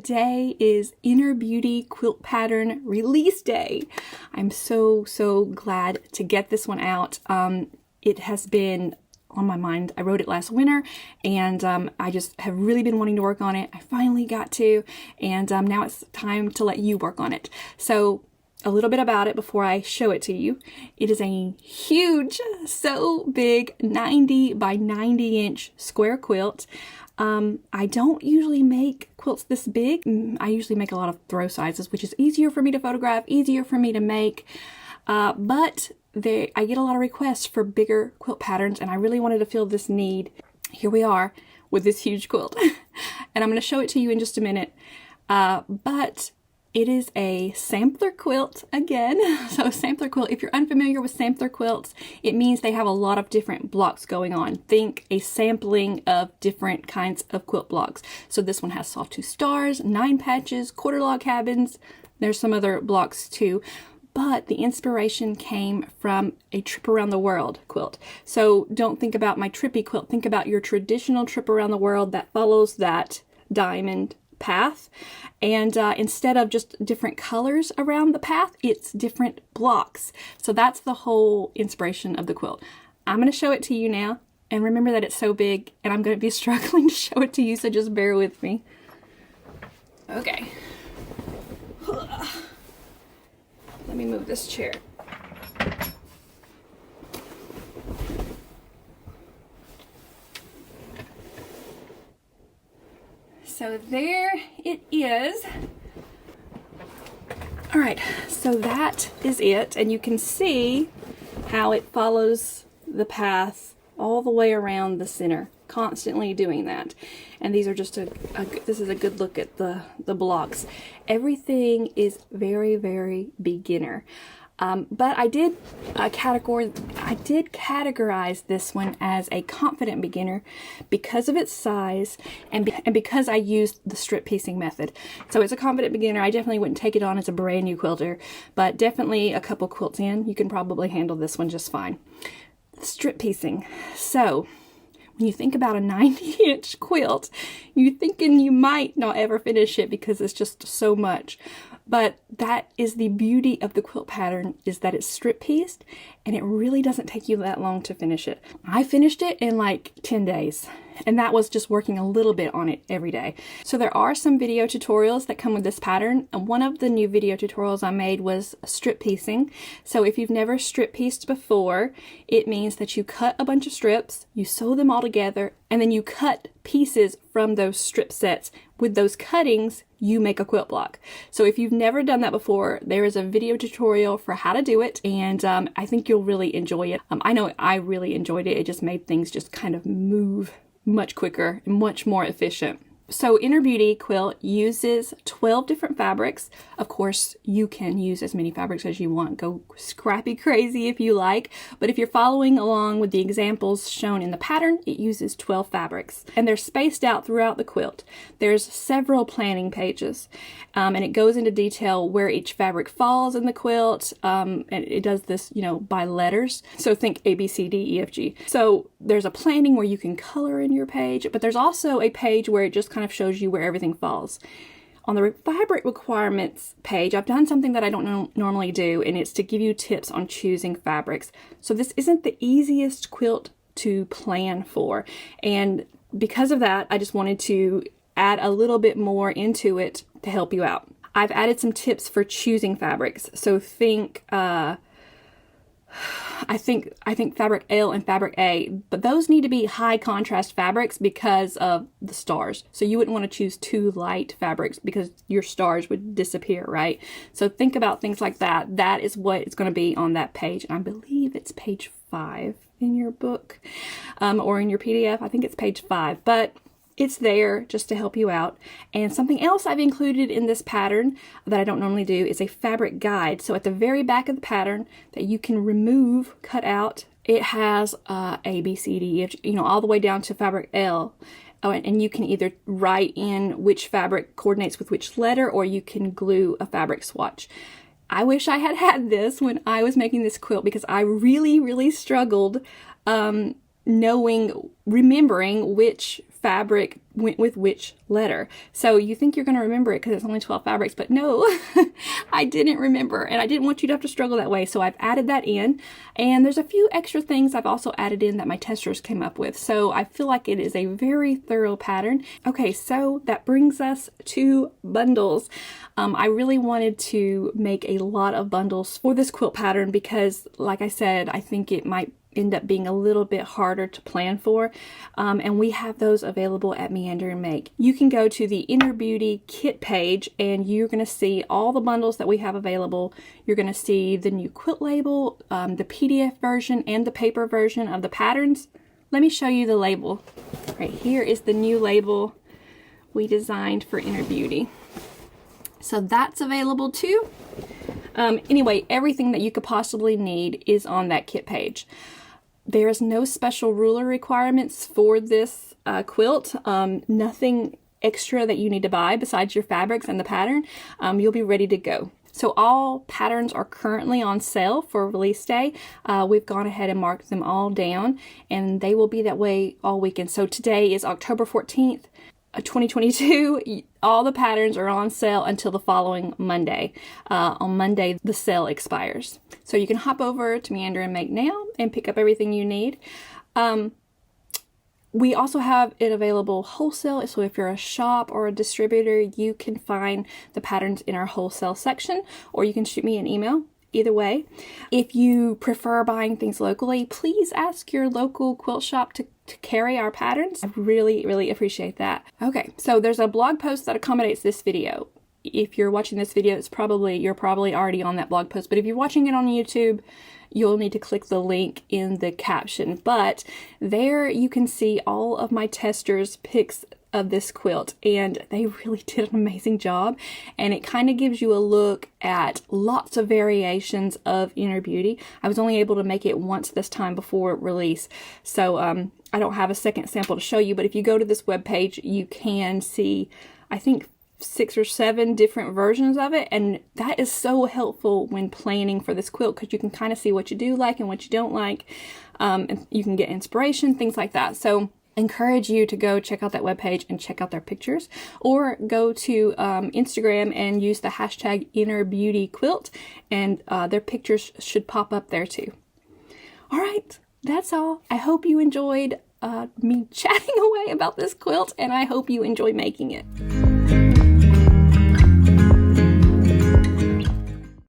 today is Inner Beauty Quilt Pattern Release Day. I'm so glad to get this one out. It has been on my mind. I wrote it last winter, and I just have really been wanting to work on it. I finally got to, and now it's time to let you work on it. So a little bit about it before I show it to you. It is a huge, so big 90 by 90 inch square quilt. I don't usually make quilts this big. I usually make a lot of throw sizes, which is easier for me to photograph, easier for me to make, but I get a lot of requests for bigger quilt patterns, and I really wanted to fill this need. Here we are with this huge quilt, and I'm going to show it to you in just a minute, but it is a sampler quilt again. So a sampler quilt, if you're unfamiliar with sampler quilts, it means they have a lot of different blocks going on. Think a sampling of different kinds of quilt blocks. So this one has sawtooth stars, 9 patches, quarter log cabins. There's some other blocks too. But the inspiration came from a Trip Around the World quilt. So don't think about my Trippy quilt. Think about your traditional Trip Around the World that follows that diamond path, and instead of just different colors around the path, it's different blocks. So that's the whole inspiration of the quilt. I'm going to show it to you now, and remember that it's so big and I'm going to be struggling to show it to you, so just bear with me. Okay, let me move this chair. So there it is. All right, so that is it, and you can see how it follows the all the way around the center, constantly doing that. And these are just this is a good look at the blocks. Everything is very beginner. But I did categorize this one as a confident beginner because of its size and because I used the strip piecing method. So it's a confident beginner. I definitely wouldn't take it on as a brand new quilter, but definitely a couple quilts in, you can probably handle this one just fine. Strip piecing. So when you think about a 90-inch quilt, you're thinking you might not ever finish it because it's just so much. But that is the beauty of the quilt pattern, is that it's strip pieced and it really doesn't take you that long to finish it. I finished it in like 10 days, and that was just working a little bit on it every day. So there are some video tutorials that come with this pattern, and one of the new video tutorials I made was strip piecing. So if you've never strip pieced before, it means that you cut a bunch of strips, you sew them all together, and then you cut pieces from those strip sets. With those cuttings, you make a quilt block. So if you've never done that before, there is a video tutorial for how to do it, and I think you'll really enjoy it. I know I really enjoyed it. It just made things just kind of move much quicker and much more efficient. So Inner Beauty Quilt uses 12 different fabrics. Of course, you can use as many fabrics as you want. Go scrappy crazy if you like. But if you're following along with the examples shown in the pattern, it uses 12 fabrics. And they're spaced out throughout the quilt. There's several planning pages. And it goes into detail where each fabric falls in the quilt. And it does this, by letters. So think A, B, C, D, E, F, G. So there's a planning where you can color in your page, but there's also a page where it just kind of shows you where everything falls. On the fabric requirements page, I've done something that I don't normally do, and it's to give you tips on choosing fabrics. So this isn't the easiest quilt to plan for, and because of that, I just wanted to add a little bit more into it to help you out. I've added some tips for choosing fabrics. So think I think fabric L and fabric A, but those need to be high contrast fabrics because of the stars. So you wouldn't want to choose too light fabrics because your stars would disappear, right? So think about things like that. That is what it's going to be on that page. And I believe it's page 5 in your book, or in your PDF. I think it's page 5, but it's there just to help you out. And something else I've included in this pattern that I don't normally do is a fabric guide. So at the very back of the pattern that you can remove, cut out, it has A, B, C, D, E, F, G, all the way down to fabric L. Oh, and you can either write in which fabric coordinates with which letter, or you can glue a fabric swatch. I wish I had had this when I was making this quilt, because I really struggled remembering which fabric went with which letter. So you think you're going to remember it because it's only 12 fabrics, but no, I didn't remember, and I didn't want you to have to struggle that way. So I've added that in, and there's a few extra things I've also added in that my testers came up with. So I feel like it is a very thorough pattern. Okay, so that brings us to bundles. I really wanted to make a lot of bundles for this quilt pattern because, like I said, I think it might end up being a little bit harder to plan for, and we have those available at Meander and Make. You can go to the Inner Beauty kit page and you're going to see all the bundles that we have available. You're going to see the new quilt label, the PDF version, and the paper version of the patterns. Let me show you the label. Right here is the new label we designed for Inner Beauty. So that's available too. Anyway, everything that you could possibly need is on that kit page. There is no special ruler requirements for this quilt. Nothing extra that you need to buy besides your fabrics and the pattern. You'll be ready to go. So all patterns are currently on sale for release day. We've gone ahead and marked them all down, and they will be that way all weekend. So today is October 14th. 2022, all the patterns are on sale until the following Monday. On Monday, the sale expires. So you can hop over to Meander and Make now and pick up everything you need. We also have it available wholesale. So if you're a shop or a distributor, you can find the patterns in our wholesale section, or you can shoot me an email. Either way, if you prefer buying things locally, please ask your local quilt shop to carry our patterns. I really, really appreciate that. Okay, so there's a blog post that accommodates this video. If you're watching this video, you're probably already on that blog post, but if you're watching it on YouTube, you'll need to click the link in the caption. But there you can see all of my testers' pics of this quilt, and they really did an amazing job, and it kind of gives you a look at lots of variations of Inner Beauty. I was only able to make it once this time before release, so I don't have a second sample to show you, but if you go to this webpage, you can see, I think, 6 or 7 different versions of it, and that is so helpful when planning for this quilt because you can kind of see what you do like and what you don't like, and you can get inspiration, things like that. So encourage you to go check out that webpage and check out their pictures, or go to Instagram and use the hashtag InnerBeautyQuilt, and their pictures should pop up there too. All right, that's all. I hope you enjoyed me chatting away about this quilt, and I hope you enjoy making it.